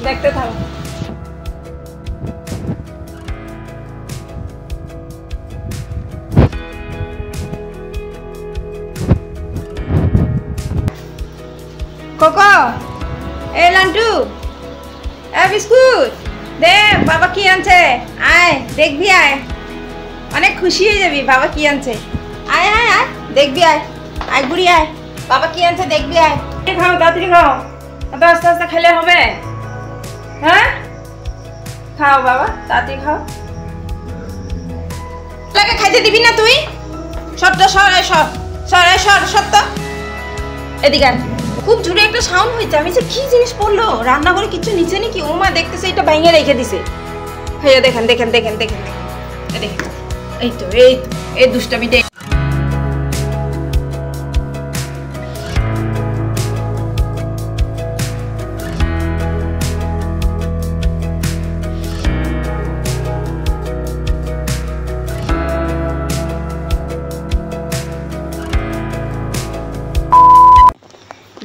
দেখতে থাকো। কোকো, এ লান্টু, এ বিস্কুট দেখ বাবা কি আনছে। আয় দেখবি, আয়, অনেক খুশি হয়ে যাবি। বাবা কি আনছে, আয় আয় আয় দেখবি, আয় আয় বুড়ি আয়, বাবা কি আনছে দেখবি, আয়। খাও তাড়াতাড়ি খাও, এত আস্তে আস্তে খেলে হবে? হ্যাঁ খাও বাবা, তাড়াতাড়ি খাও। লাগে খাইতে দিবি না তুই? সবটা সর, সর সর সর সত্য এদিকে। খুব জোরে একটা সাউন্ড হয়েছে। আমি যে কি জিনিস পড়লো রান্নাঘরে, কিছু নিচে নাকি? ও মা দেখতেছে এটা ভেঙে রেখে দিছে। হ্যাঁ দেখেন দেখেন দেখেন দেখেন দেখেন, এই তো এই দুষ্টামি দেখ।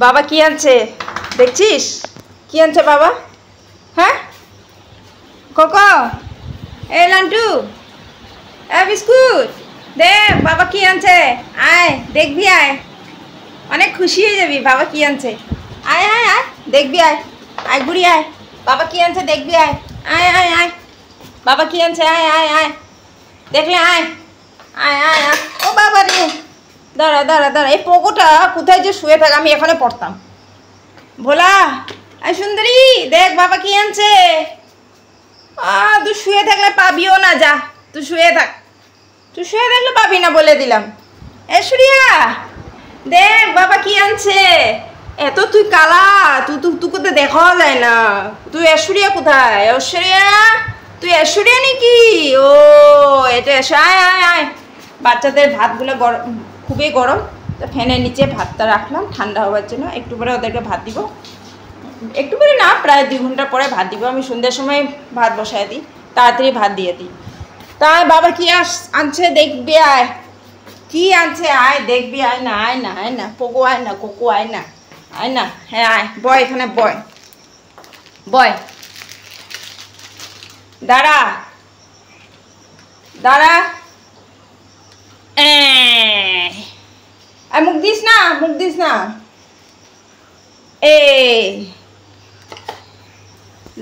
বাবা কি আনছে দেখছিস? কি আনছে বাবা? হ্যাঁ কোকো, এ লান্টু, এ বিস্কুট দেখ বাবা কি আনছে। আয় দেখবি, আয়, অনেক খুশি হয়ে যাবি। বাবা কি আনছে, আয় আয় আয় দেখবি, আয় আয় বুড়ি আয়, বাবা কি আনছে দেখবি, আয় আয় আয় আয়, বাবা কি আনছে, আয় আয় আয় দেখলে, আয় আয় আয় আয়। ও বাবা রে, দাঁড়া দাঁড়া দাঁড়া, এই পোকোটা কোথায় যে শুয়ে থাকে, আমি এখানে পড়তাম। ভোলা, আয় সুন্দরী দেখ বাবা কি আনছে। তুই শুয়ে থাকলে পাবিও না, যা তুই শুয়ে থাক, তুই শুয়ে থাকলে পাবি না বলে দিলাম। ঐশ্বরিয়া দেখ বাবা কি আনছে। এত তুই কালা, তুই তো দেখাও যায় না। তুই ঐশ্বরিয়া কোথায়? ঐশ্বরিয়া, তুই ঐশ্বরিয়া নাকি? ও এটা আয় আয় আয়। বাচ্চাদের ভাতগুলো গরম, খুবই গরম, তো ফ্যানের নিচে ভাতটা রাখলাম ঠান্ডা হওয়ার জন্য। একটু পরে ওদেরকে ভাত দিব, একটু পরে না প্রায় 2 ঘন্টা পরে ভাত দিব। আমি সন্ধ্যার সময় ভাত বসায় দিই, তাড়াতাড়ি ভাত দিয়ে দিই। তাই বাবা কি আনছে দেখবি, আয় কি আনছে, আয় দেখবি, আয় না আয় না আয় না, পোকো আয় না, কোকো আয় না, আয় না। হ্যাঁ আয়, বয় এখানে বয়, বয়, দাঁড়া দাঁড়া। মুখ দিস না, মুখ দিস না।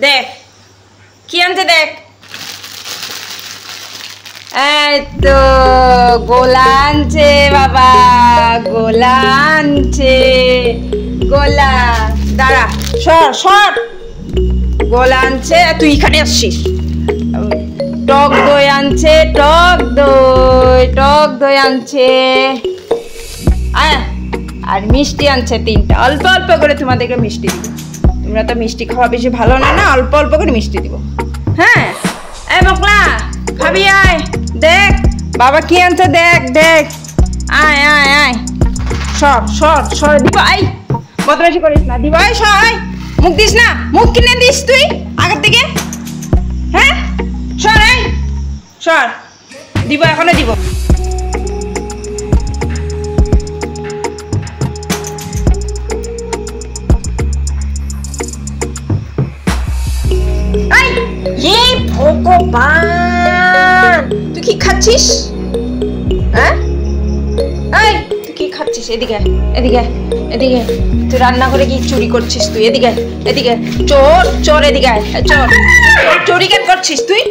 দেখ কি আনছে দেখ। এই তো গোলা আনছে বাবা, গোলা আনছে, গোলা। দাঁড়া সর সর, গোলা আনছে। তুই এখানে আসছিস। টক দই আনছে, টক দই আনছে, আর মিষ্টি আনছে 3টা। অল্প অল্প করে তোমাদেরকে মিষ্টি দিব। তোমরা তো মিষ্টি খাওয়া বেশি ভালো না, না অল্প অল্প করে মিষ্টি দিব। হ্যাঁ এই বকলা খাবি, আয় দেখ বাবা কি আনছে দেখ দেখ, আয় আয় আয়, সর সর সর দিব। আই বদমাইশি করিস না, দিব। আয় সর, আয় মুখ দিস না, মুখ কিনে দিস তুই আগের থেকে। হ্যাঁ সর, আয় সর, দিব এখনো দিব। ভগবান, তুই কি খাচ্ছিস? হ্যাঁ তুই কি খাচ্ছিস? এদিকে এদিকে এদিকে, তুই রান্না করে কি চুরি করছিস তুই? এদিকে এদিকে, চোর চোর, এদিকে চোর, চুরি কেন করছিস তুই?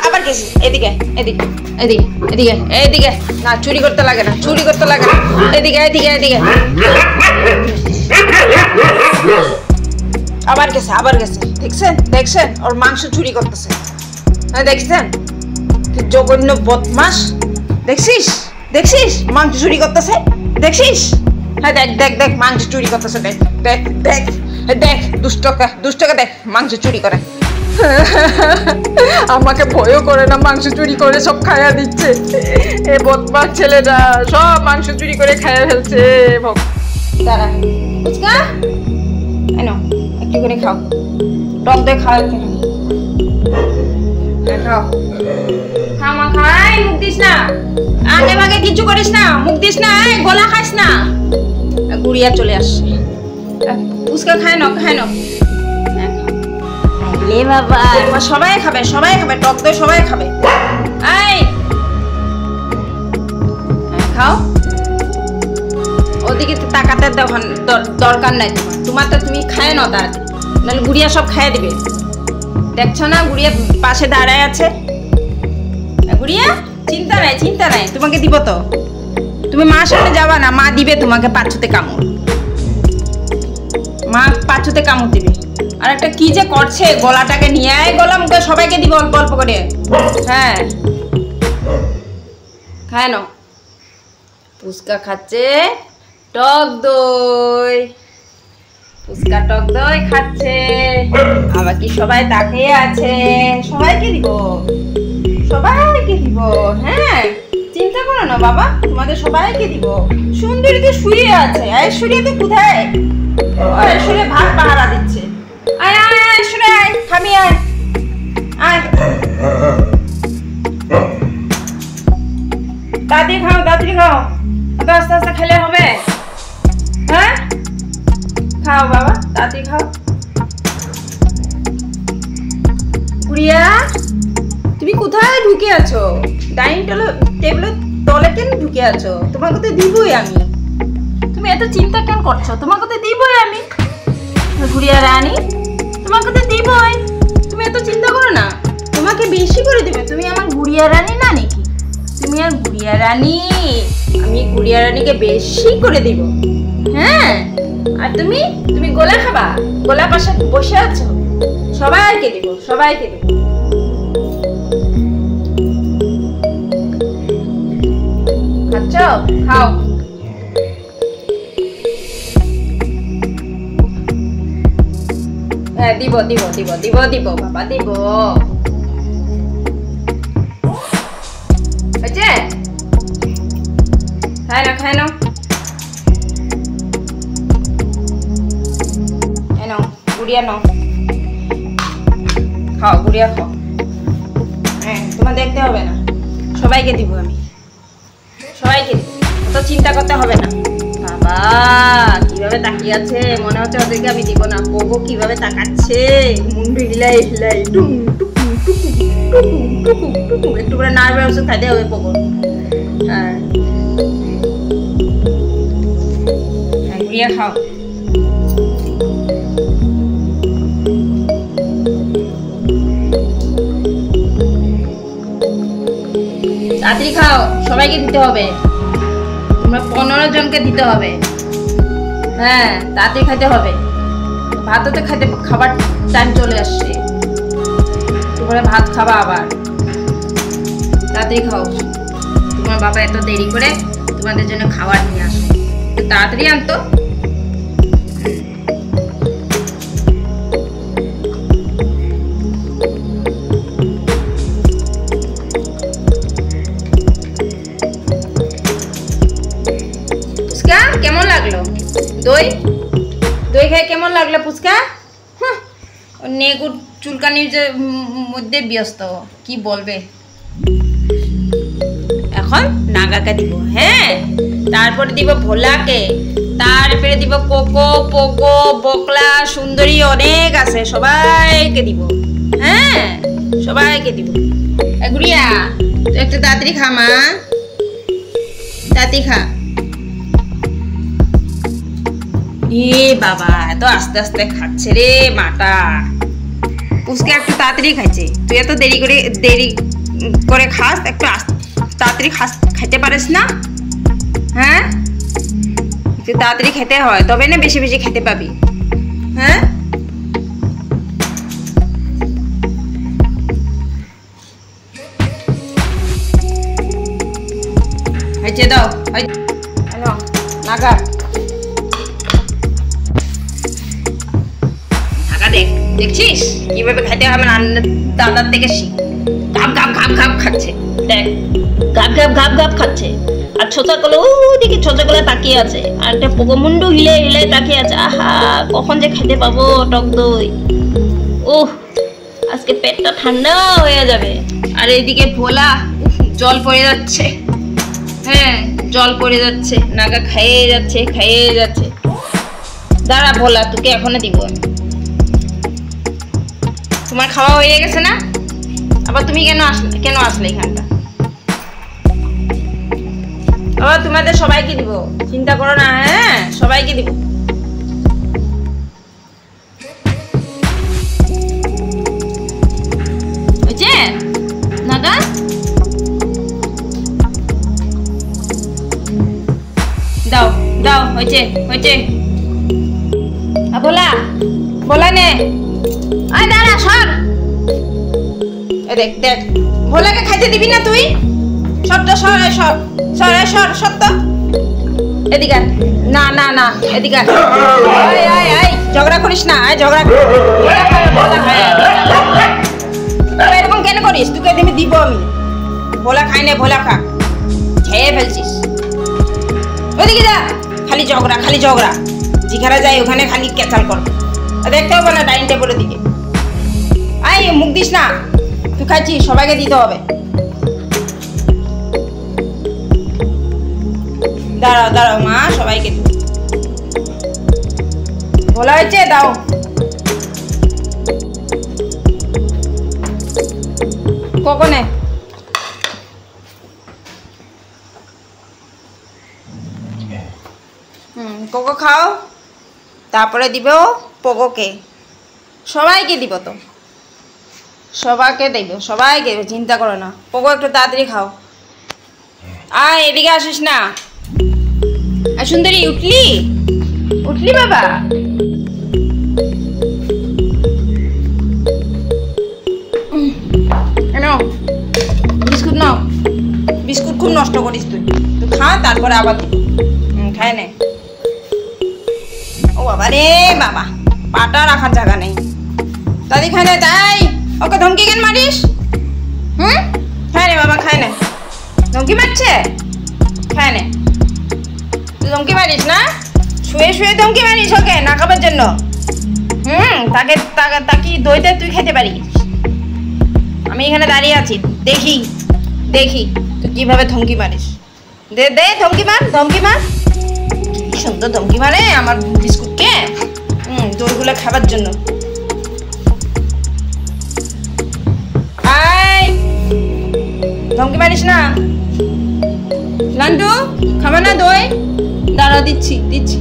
আবার গেছিস? এদিকে এদিকে এদিকে এদিকে এদিকে, না চুরি করতে লাগে না, চুরি করতে লাগে না। এদিকে এদিকে এদিকে, আবার গেছে, আবার গেছে। দেখছেন দেখছেন, ওর মাংস চুরি করতেছে। দেখছেন কি জঘন্য বদমাস, দেখছিস দেখছিস মাংস চুরি করতেছে, দেখছিস? হ্যাঁ দেখ দেখ দেখ, মাংস চুরি করতেছে, দেখ দেখ দেখ দেখ, দুষ্টকে দেখ মাংস চুরি করে। আমাকে ভয়ও করে না, মাংস চুরি করে সব খাইয়া দিচ্ছে। এ বদমাস ছেলেটা সব মাংস চুরি করে খাইয়া ফেলছে। দাঁড়া ফুচকা এনো, একটু করে খাও, টক দই খাও, খাও খা মা, খাই মুখ দিস না, আগে ভাগে কিছু করিস না, মুখ দিস না, গলা খাস না। গুড়িয়া চলে আসছে, ফুচকা খায় না, খায় না। লে বাবা, এবার সবাই খাবে, সবাই খাবে, টক দই সবাই খাবে। এই খাও, ওদিকে তাকাতে দরকার নাই তোমার তো তুমি খায় না তাড়াতাড়ি, নাহলে গুড়িয়া সব খাইয়ে দিবে। দেখছো না গুড়িয়া পাশে দাঁড়ায় আছে। গুড়িয়া চিন্তা নাই, চিন্তা নাই, তোমাকে দিব তো। তুমি মার সামনে যাবা না, মা দিবে তোমাকে পাঁচুতে কামড়, মা পাঁচুতে কামড় দিবে। আর একটা কি যে করছে, গলাটাকে নিয়ে আয়, গলা মুখে সবাইকে দিব অল্প অল্প করে। হ্যাঁ খায় না, ফুচকা খাচ্ছে টক দই, ফুচকা টক দই খাচ্ছে। আবার কি সবাই তাকিয়ে আছে, সবাইকে দিব, সবাইকে দিব। হ্যাঁ চিন্তা করো না বাবা, তোমাদের সবাইকে দিব। সুন্দরী তো শুয়ে আছে, ঐশ্বরিয়া তো কোথায়? ঐশ্বরিয়া ভাত পাহারা দিচ্ছে। আয় আয় ঐশ্বরিয়া, আয় খাবি, আয় আয়, তাড়াতাড়ি খাও, তাড়াতাড়ি খাও, আস্তে আস্তে খেলে হবে। হ্যাঁ খাও বাবা, তাড়াতাড়ি খাও। গুড়িয়া তুমি কোথায় ঢুকে আছো? ডাইনিং টেবিলের তলে কেন ঢুকে আছো? তোমাকে তো দিবই আমি, তুমি এত চিন্তা কেন করছো? তোমাকে তো দিবই আমি, গুড়িয়া রানী, তোমাকে তো দিবই, তুমি এত চিন্তা করো না। তোমাকে বেশি করে দিবে, তুমি আমার গুড়িয়া রানী না নাকি? তুমি আর গুড়িয়া রানী, আমি গুড়িয়া রানীকে বেশি করে দিব। হ্যাঁ আর তুমি তুমি গোলা খাবা, গোলা পাশে বসে আছো, সবাইকে দিব, সবাইকে দিব। খাচ্ছ? খাও। হ্যাঁ দিব দিব দিব দিব দিব বাবা, দিব। হয়েছে? খায় না, খায় না, নাও গুড়িয়া নাও, খাও গুড়িয়া খাও। হ্যাঁ তোমার দেখতে হবে না, সবাইকে দিব আমি, সবাইকে দিব, অত চিন্তা করতে হবে না। বাবা কিভাবে তাকিয়ে আছে, মনে হচ্ছে ওদেরকে আমি দিব না। পোগো কিভাবে তাকাচ্ছে, মুন্ডু হিলাই হিলাই, টুম টুকুম টুকুম টুকুম টুকুম টুকুম, একটু করে নার্ভের ওষুধ খাইতে হবে পোগো। হ্যাঁ হ্যাঁ গুড়িয়া খাও। তাড়াতাড়ি খাও, সবাইকে দিতে হবে, তোমরা 15 জনকে দিতে হবে। হ্যাঁ তাড়াতাড়ি খাইতে হবে, ভাততে খাইতে খাবার টাইম চলে আসছে, তোমরা ভাত খাবা আবার। তাড়াতাড়ি খাও, তোমার বাবা এত দেরি করে তোমাদের জন্য খাবার নিয়ে আসে, তাড়াতাড়ি আনতো। কেমন লাগলো দই? দই খেয়ে কেমন লাগলো পুচকা? নেগুর চুলকানির মধ্যে ব্যস্ত, কি বলবে। এখন নাগাকে দিব, হ্যাঁ তারপরে দিব ভোলাকে, তারপরে দিব কোকো, পোগো, বকলা, সুন্দরী, অনেক আছে, সবাইকে দিব। হ্যাঁ সবাইকে দিব। গুড়িয়া তুই একটু তাড়াতাড়ি খা মা, তাড়াতাড়ি খা। এ বাবা এত আস্তে আস্তে খাচ্ছে রে মাটা, পুচকে একটু তাড়াতাড়ি খাইছে, তুই এত দেরি করে খাস, একটু তাড়াতাড়ি খাইতে পারিস না? হ্যাঁ একটু তাড়াতাড়ি খেতে হয়, তবে না বেশি বেশি খেতে পাবি। হ্যাঁ হয়েছে দাও, নাগা দেখছিস কিভাবে খাইতে হবে, দাদার থেকে শিখ। ঘাপ ঘাপ ঘাপ ঘাপ খাচ্ছে, দেখ ঘাপ ঘাপ ঘাপ ঘাপ খাচ্ছে। আর ছোচা গুলো ওদিকে, ছোচা গুলো তাকিয়ে আছে, আর একটা পোগো মুন্ডু হিলে হিলে তাকিয়ে আছে। আহা কখন যে খেতে পাবো টক দই। ওহ আজকে পেটটা ঠান্ডা হয়ে যাবে। আর এইদিকে ভোলা জল পড়ে যাচ্ছে, হ্যাঁ জল পড়ে যাচ্ছে, নাগা খাইয়ে যাচ্ছে, খাইয়ে যাচ্ছে। দাঁড়া ভোলা তোকে এখনো দিব আমি। তোমার খাওয়া হয়ে গেছে না? আবার তুমি কেন আসলে এখানটা? আবার তোমাদের সবাইকে দিব, চিন্তা করো না। হ্যাঁ, সবাইকে দিব। হয়েছে নাগা? দাও দাও, হয়েছে হয়েছে। বলা বলা নে, আয় দাঁড়া, সর। দেখ দেখ, ভোলাকে খাইতে দিবি না তুই? সরটা সর, সর সর সর সর তো এদিকে। না না না, এদিকে ঝগড়া করিস না। ঝগড়া এরকম কেন করিস? তোকে আমি দিব, আমি ভোলা খাই না। ভোলা খা, খেয়ে ফেলছিস। ওদিকে যা, খালি ঝগড়া খালি ঝগড়া। যেখানে যাই ওখানে খালি ক্যাচাল কর। দেখতে হবে না ডাইনিং টেবিলের দিকে। আয়, মুখ দিস না। তুই খাইছিস, সবাইকে দিতে হবে। দাঁড়াও দাঁড়াও মা, সবাইকে দিও। বলা হয়েছে দাও। কখনে কোকো খাও, তারপরে দিব পোগোকে। সবাইকে দিব তো, সবাইকে দেব, সবাইকে দেব, চিন্তা করো না। পোগো একটু তাড়াতাড়ি খাও। আয়, এদিকে আসিস না। সুন্দরী, উঠলি উঠলি বাবা? বিস্কুট নাও। বিস্কুট খুব নষ্ট করিস তুই। তুই খা, তারপরে আবার দিবি। খায় নে। ও বাবা রে বাবা, পাটা রাখার জায়গা নেই। দাদি খায় না, তাই ওকে ধমকি কেন মারিস? খায় নে বাবা, খায় নে। ধমকি মারছে? খায় নে। তুই ধমকি মারিস না? শুয়ে শুয়ে ধমকি মারিস ওকে না খাবার জন্য? তাকে দইতে তুই খেতে পারিস? আমি এখানে দাঁড়িয়ে আছি, দেখি দেখি তুই কিভাবে ধমকি মারিস। দে দে, ধমকি মার, ধমকি মার। কি সুন্দর ধমকি মারে আমার বিস্কুটকে, দইগুলো খাবার জন্য। আয়, ধমকি মারিস না। লান্টু, খাবে না দই? দাঁড়া, দিচ্ছি দিচ্ছি।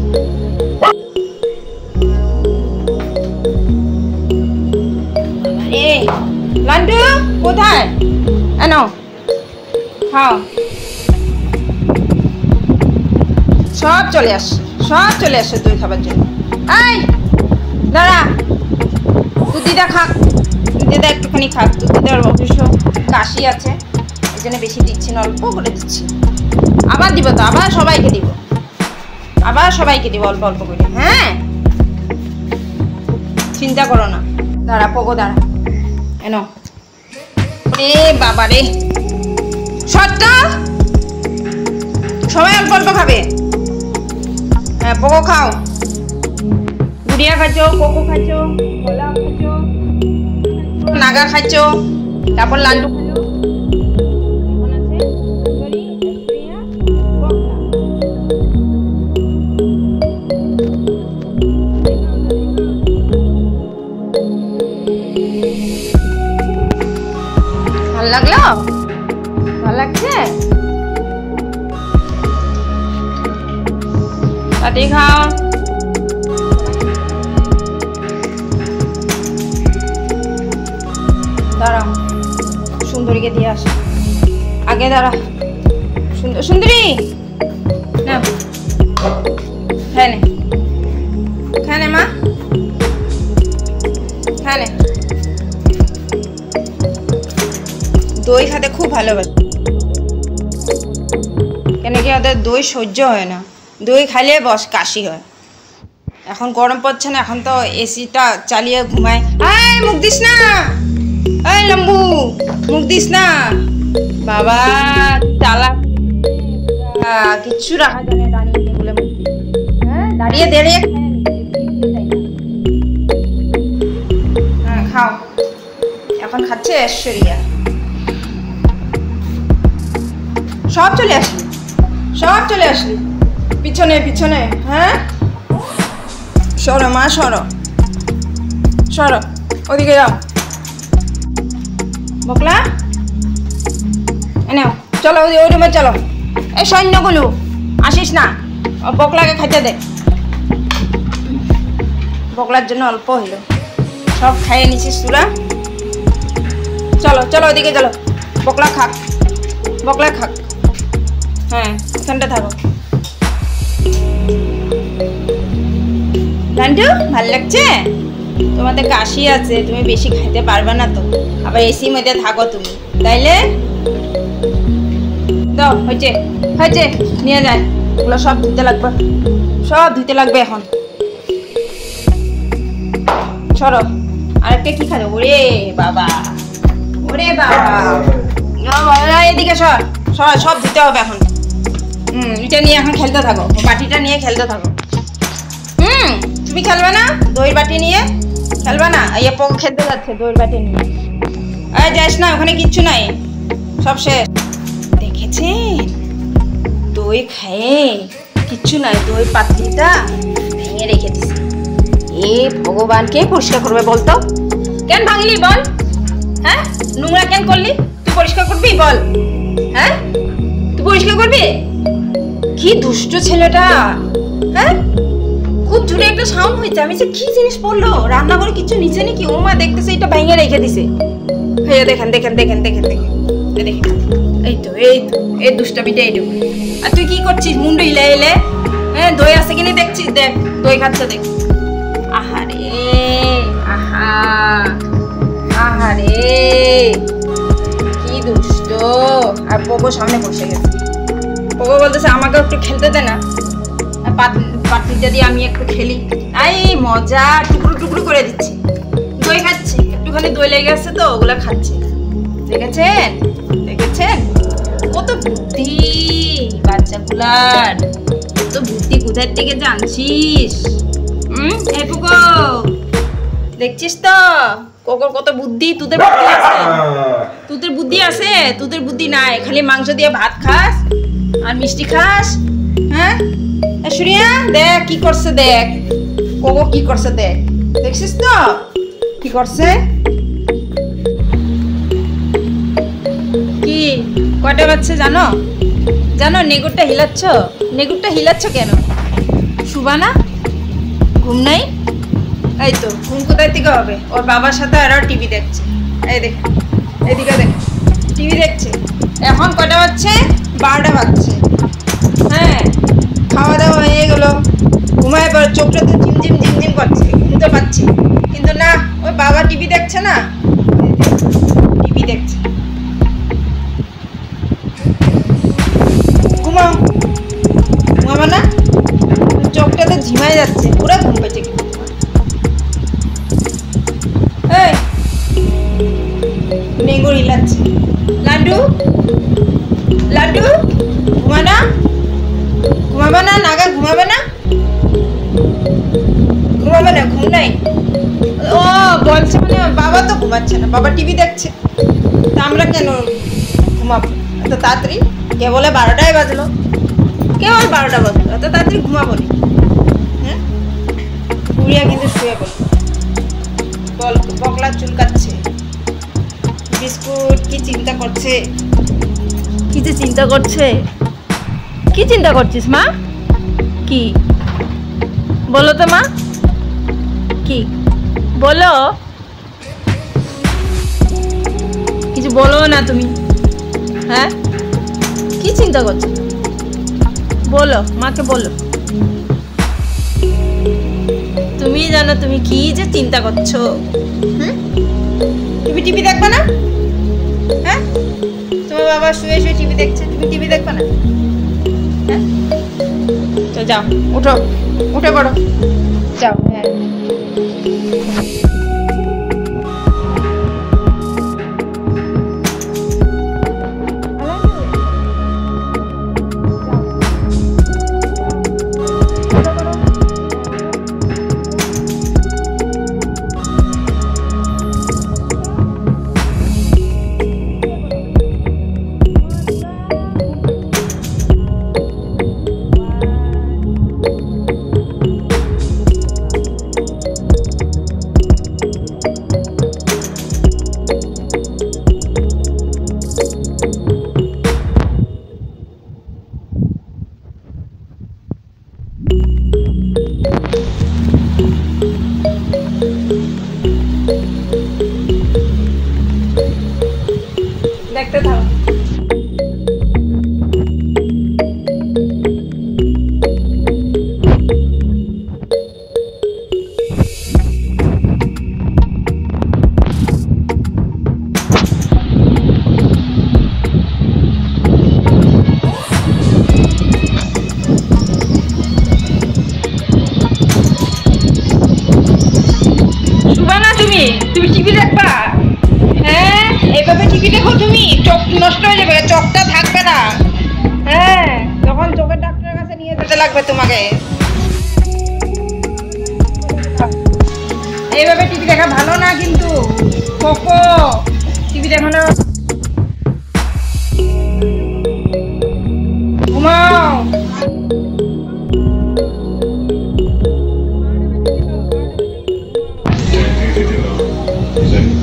লান্টু কোথায়? এনো খাও। সব চলে আসছে দই খাবার জন্য। আয় দাঁড়া, তুই দিদা খাক, দিদা একটুখানি খাক। তুই দিদার অবশ্য কাশি আছে, এই জন্য বেশি দিচ্ছি না, অল্প করে দিচ্ছি। আবার দিব তো, আবার সবাইকে দিব, আবার সবাইকে দিব অল্প অল্প করে। হ্যাঁ, চিন্তা করো না। দাঁড়া পোগো, দাঁড়া। এনো, এ বাবা রে, সবটা সবাই অল্প অল্প খাবে। হ্যাঁ, পোগো খাও। গুড়িয়া খাচ্ছ, কোকো খাচ্ছ, কলা খাচ্ছ, নাগা খাচ্ছ, তারপর লান্ডু খাচ্ছ। ভাল লাগলো? ভাল লাগছে? তাতে খাও। দাঁড়া, সুন্দরীকে দিয়ে আসে আগে। দাঁড়া, সুন্দরী না, খায় নে, খায় নে মা, খায় নে। দই খেতে খুব ভালোবাসে, কেন কি ওদের দই সহ্য হয় না। দই খাইলে বস কাশি হয়। এখন গরম পড়ছে না, এখন তো এসিটা চালিয়ে ঘুমায়। আয়, মুখ দিস না। এই লম্বু, মুখ দিস না বাবা। চালা কিচ্ছু রাখা যায় না দাঁড়িয়ে টেবিলে। হ্যাঁ, দাঁড়িয়ে দাঁড়িয়ে খাও। এখন খাচ্ছে ঐশ্বরিয়া। সব চলে আসলি, সব চলে আসলি। পিছনে পিছনে। হ্যাঁ, সরো মা, সরো সরো, ওদিকে যাও। বকলা এনেও চলো ওই রুমে চলো। এই সৈন্যগুলো আসিস না, বকলাকে খাইতে দে। বকলার জন্য অল্প হইল, সব খাইয়ে নিছিস তোরা। চলো চলো ওইদিকে চলো, বকলা খাক, বকলা খাক। হ্যাঁ এখানটা থাকো। লান্টু ভাল লাগছে? তোমাদের কাশি আছে, তুমি বেশি খাইতে পারবে না তো, আবার এসির মধ্যে থাকো তুমি, তাইলে দাও। হয়েছে হয়েছে, নিয়ে যায়। ওগুলো সব ধুতে লাগবে, সব ধুতে লাগবে এখন। সরো। আরেকটা কি খাবে? ওরে বাবা, ওরে বাবা, এদিকে সর সর, সব ধুতে হবে এখন। এটা নিয়ে এখন খেলতে থাকো, বাটিটা নিয়ে খেলতে থাকো। তুমি খেলবে না? দইয়ের বাটি নিয়ে খেলবে না? এই পোক খেলতে যাচ্ছে দইয়ের বাটি নিয়ে। এই যাস না, ওখানে কিচ্ছু নাই, সব শেষ। দেখেছেন দই খায়ে কিচ্ছু নাই, দই পাতিটা ভেঙে রেখে দিছে। এ ভগবান, কে পরিষ্কার করবে বলতো? কেন ভাঙলি বল? হ্যাঁ, নোংরা কেন করলি? তুই পরিষ্কার করবি বল? হ্যাঁ, তুই পরিষ্কার করবি? কি দুষ্ট ছেলেটা। হ্যাঁ, খুব জোরে একটা সাউন্ড হয়েছে। আমি যে কি জিনিস পড়লো, রান্নাঘরে কিছু নিচে নাকি? ও মা, দেখতেছে এটা ভেঙে রেখে দিছে। হ্যাঁ দেখেন দেখেন দেখেন দেখেন দেখেন দেখেন, এই তো এই তো এই দুষ্টামিটা এইটুকু। আর তুই কি করছিস? মুন্ডু হিলে হিলে। হ্যাঁ, দই আছে কিনা দেখছিস? দেখ, দই খাচ্ছে দেখ। আহারে আহা, আহারে কি দুষ্ট। আর পোগো সামনে বসে গেছে। পোগো বলতেছে আমাকে একটু খেলতে দে না, পাতিটা দিয়ে আমি একটু খেলি। এই মজা, টুকরো টুকরো করে দিচ্ছি। দই খাচ্ছে, একটুখানি দই লেগে গেছে তো, ওগুলা খাচ্ছে। দেখেছেন দেখেছেন কত বুদ্ধি বাচ্চাগুলার, কত বুদ্ধি কোথার থেকে জানছিস? এই পোগো, দেখছিস তো কোকোর কত বুদ্ধি। তোদের বুদ্ধি আছে? তোদের বুদ্ধি আছে? তোদের বুদ্ধি নাই, খালি মাংস দিয়ে ভাত খাস আর মিষ্টি খাস। হ্যাঁ সুরিয়া, দেখ কি করছে, দেখ কোকো কি করছে, দেখ, দেখছিস তো কি করছে? কি কয়টা বাচ্চা জানো? জানো নেগুরটা হিলাচ্ছ? নেগুরটা হিলাচ্ছ কেন? শুবা না? ঘুম নাই? এই তো ঘুম কোথায় থেকে হবে? ওর বাবার সাথে আরও টিভি দেখছে। এই দেখ, এদিকে দেখ, টিভি দেখছে। এখন কয়টা বাজছে? 12টা বাজছে। হ্যাঁ, খাওয়া দাওয়া হয়ে গেলো, ঘুমায় পর চোখটা তো ঝিমঝিম ঝিমঝিম করছে, ঘুমতে পারছি। কিন্তু না, ওই বাবা টিভি দেখছে না, টিভি দেখছে। ঘুমাও, ঘুমাবে না? চোখটা তো ঝিমায় যাচ্ছে, পুরো ঘুম পেয়েছে। এই নেগুর হিলাচ্ছে। লাড্ডু লাড্ডু, ঘুমা না? ঘুমাবে না? নাগা ঘুমাবে না? ঘুমাবে না? ঘুম নাই? ও বলছে মানে বাবা তো ঘুমাচ্ছে না, বাবা টিভি দেখছে। তা আমরা কেন ঘুমাবো এত তাড়াতাড়ি? কেবলে 12টাই বাজলো, কেবল 12টা বাজলো, এত তাড়াতাড়ি ঘুমাবো নি? হ্যাঁ, বুড়িয়া কিন্তু শুয়ে পড়লো। বল, বকলা চুলকাচ্ছে। বিস্কুট কি চিন্তা করছে? কি যে চিন্তা করছে? কি চিন্তা করছিস মা? কি বলো তো মা, কি বলো? কিছু বলো না তুমি। হ্যাঁ, কি চিন্তা করছো? বলো, মাকে বলো। তুমি জানো তুমি কি যে চিন্তা করছো। তুমি টিভি দেখবে না? হ্যাঁ, তোমার বাবা শুয়ে শুয়ে টিভি দেখছে, তুমি টিভি দেখবে না? হ্যাঁ, তো যাও, উঠো, উঠে পড়ো, যাও। হ্যাঁ, দেখতে থাকো। তুমি টিভি দেখবা? হ্যাঁ, এইভাবে টিভি দেখো তুমি, চোখ নষ্ট হয়ে যাবে, চোখটা থাকবে না। হ্যাঁ, তখন চোখের ডাক্তারের কাছে নিয়ে যেতে লাগবে তোমাকে। এইভাবে টিভি দেখা ভালো না কিন্তু। কোকো, টিভি দেখো না, ঘুমাও।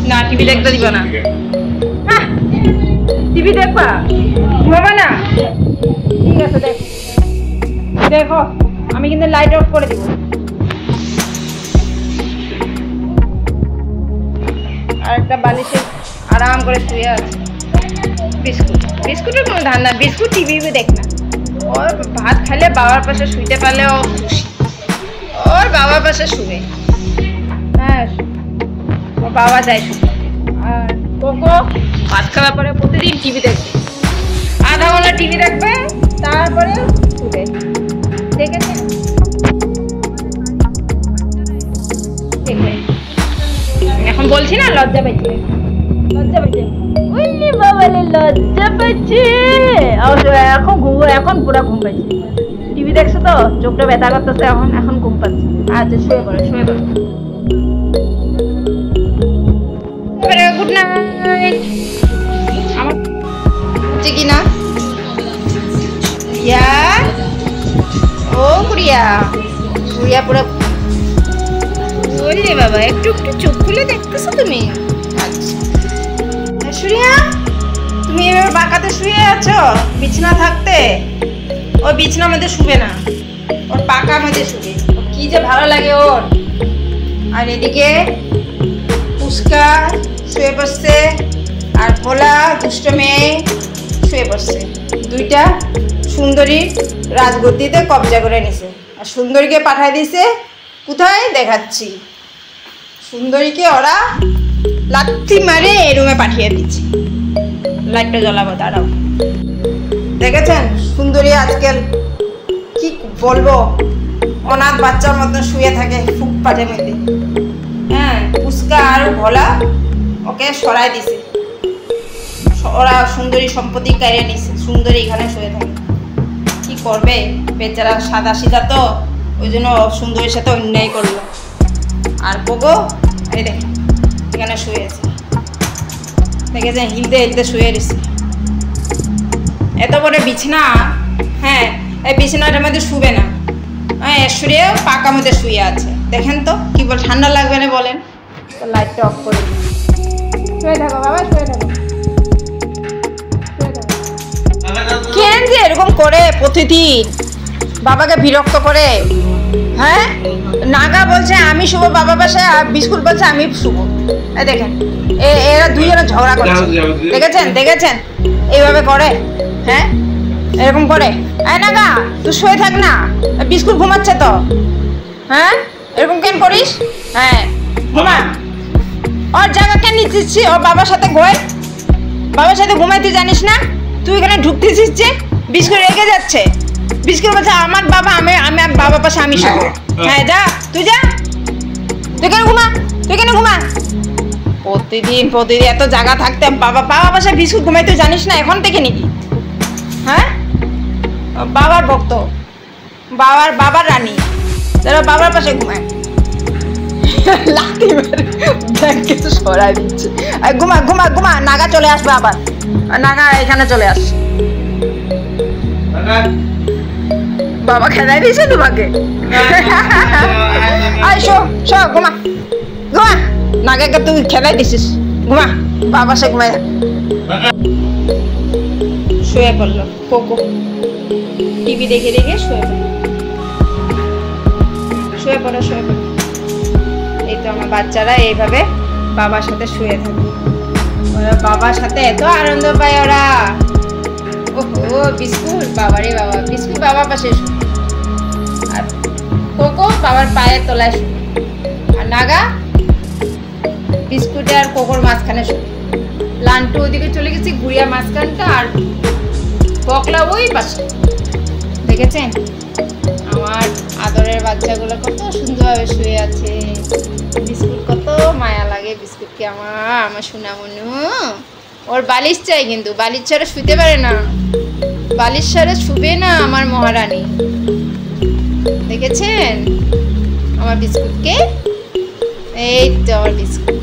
না, টিভি দেখতে দিব না। হ্যাঁ, টিভি দেখবা, ঘুমাবা না? ঠিক আছে, দেখো দেখো, আমি কিন্তু লাইট অফ করে দিব। আর একটা বালিশে আরাম করে শুয়ে আছে। বিস্কুটের কোনো ধান্দা, বিস্কুট টিভি দেখ না। ওর ভাত খাইলে বাবার পাশে শুইতে পারলে ও খুশি। ওর বাবার পাশে শুবে। হ্যাঁ, ওর বাবা যায় শুবে। আর কোকো ভাত খাওয়ার পরে প্রতিদিন টিভি দেখবে, আধা ঘন্টা টিভি দেখবে, তারপরে শুবে। দেখেছেন? এখন বলছি না, লজ্জা পাইছে, লজ্জা পাইছে। ওইলি বাবালে লজ্জা পাইছে। এখন ঘুম, এখন পুরা ঘুম পাইছে। টিভি দেখছো তো, চোখটা ব্যথা করতেছে, এখন ঘুম পাচ্ছে। আচ্ছা, শুয়ে পড়ো, শুয়ে পড়ো। Good night. আমার হচ্ছে কি না ইয়া, ও গুড়িয়া, গুড়িয়া পুরো বললে বাবা, একটু একটু চোখ খুলে দেখতেছো তুমি? আচ্ছা, সুরিয়া, তুমি এবার বাঁকাতে শুয়ে আছো বিছানা থাকতে। ওই বিছানার মধ্যে শুবে না, ওর পাকার মধ্যে শুবে। কি যে ভালো লাগে ওর। আর এদিকে পুস্কা শুয়ে পড়ছে, আর ভোলা দুষ্ট মেয়ে শুয়ে পড়ছে। দুইটা সুন্দরী রাজগদ্দিতে কবজা করে নিছে। আর সুন্দরীকে পাঠায় দিছে কোথায় দেখাচ্ছি। সুন্দরীকে ওরা লাথি মারে এই রুমে পাঠিয়ে দিচ্ছে। লাইটটা জ্বলাবো, দাঁড়াও। দেখেছেন সুন্দরী আজকাল কি বলবো, অনাথ বাচ্চার মতো শুয়ে থাকে ফুটপাতের মধ্যে। হ্যাঁ, পুস্কা আর ভোলা ওকে সরাই দিছে। ওরা সুন্দরী সম্পত্তি কারিয়ে নিছে, সুন্দরী এখানে শুয়ে থাকে। কি করবে বেচারা, সাদা সিধা তো, ওই জন্য সুন্দরীর সাথে অন্যায় করলো। আর পোগো এই দেখেন এখানে শুয়ে আছে, দেখেছেন, হিলতে হিলতে শুয়ে রয়েছে। এত বড় বিছানা। হ্যাঁ, এই বিছানাটার মধ্যে শুবে না। হ্যাঁ, শুয়ে পাকা মধ্যে শুয়ে আছে। দেখেন তো কি বল, ঠান্ডা লাগবে না বলেন? তো লাইটটা অফ করে দিন। শুয়ে থাকো বাবা, শুয়ে থাকো, শুয়ে থাকো। কেন যে এরকম করে প্রতিদিন বাবাকে বিরক্ত করে? হ্যাঁ, নাগা বলছে আমি শুভ বাবার পাশে, আর বিস্কুট বলছে আমি শুভ। এই দেখেন, এরা দুইজনে ঝগড়া করছে। দেখেছেন, দেখেছেন এইভাবে করে? হ্যাঁ, এরকম করে। এই নাগা, তুই শুয়ে থাক না, বিস্কুট ঘুমাচ্ছে তো। হ্যাঁ, এরকম কেন করিস? হ্যাঁ, ঘুমা। ওর জায়গা কেন নিচ্ছিস? ওর বাবার সাথে ঘুমাই, বাবার সাথে ঘুমাইতে জানিস না? তুই এখানে ঢুকতেছিস যে বিস্কুট রেগে যাচ্ছে। বিস্কুট বলছে আমার বাবা, আমি বাবার পাশে আমি শুভ। হ্যাঁ, যা তুই, যা, তুই কেন ঘুমা, তুই কেন ঘুমা। প্রতিদিন প্রতিদিন এত জায়গা থাকতে বাবার পাশে বিস্কুট ঘুমাইতে জানিস না এখন থেকে নাকি? হ্যাঁ, বাবার ভক্ত, বাবার রানী, যারা বাবার পাশে ঘুমায়। লাথি মারে ব্যাংকে তো সরাই দিচ্ছে। ঘুমা ঘুমা ঘুমা, নাগা চলে আসবে আবার। নাগা এখানে চলে আস। বাবা খেলাই দিয়েছে তোমাকে। আয় শো শো, ঘুমা ঘুমা, নাগাকে তুই খেলাই দিছিস। ঘুমা, বাবা সে ঘুমাই। শুয়ে পড়লো কোকো, টিভি দেখে দেখে শুয়ে পড়লো। শুয়ে পড়ো, শুয়ে পড়ো। এই তো আমার বাচ্চারা এইভাবে বাবার সাথে শুয়ে থাকে। ওরা বাবার সাথে এত আনন্দ পায় ওরা। ওহো বিস্কুট, বাবারে বাবা, বিস্কুট বাবার পাশে শুনে, আর কোকো বাবার পায়ের তলায় শুনে, আর নাগা বিস্কুটে আর কোকোর মাঝখানে শুনে। লান্টু ওদিকে চলে গেছে গুড়িয়া মাঝখানটা, আর বকলা ওই পাশে। দেখেছেন আমার আদরের বাচ্চাগুলো কত সুন্দরভাবে শুয়ে আছে। বিস্কুট কত মায়া লাগে বিস্কুটকে আমার সোনামনু। ওর বালিশ চাই, কিন্তু বালিশ ছাড়া শুতে পারে না, বালিশ ছাড়া শুবে না আমার মহারানী। দেখেছেন আমার বিস্কুটকে? এই তো আমার বিস্কুট।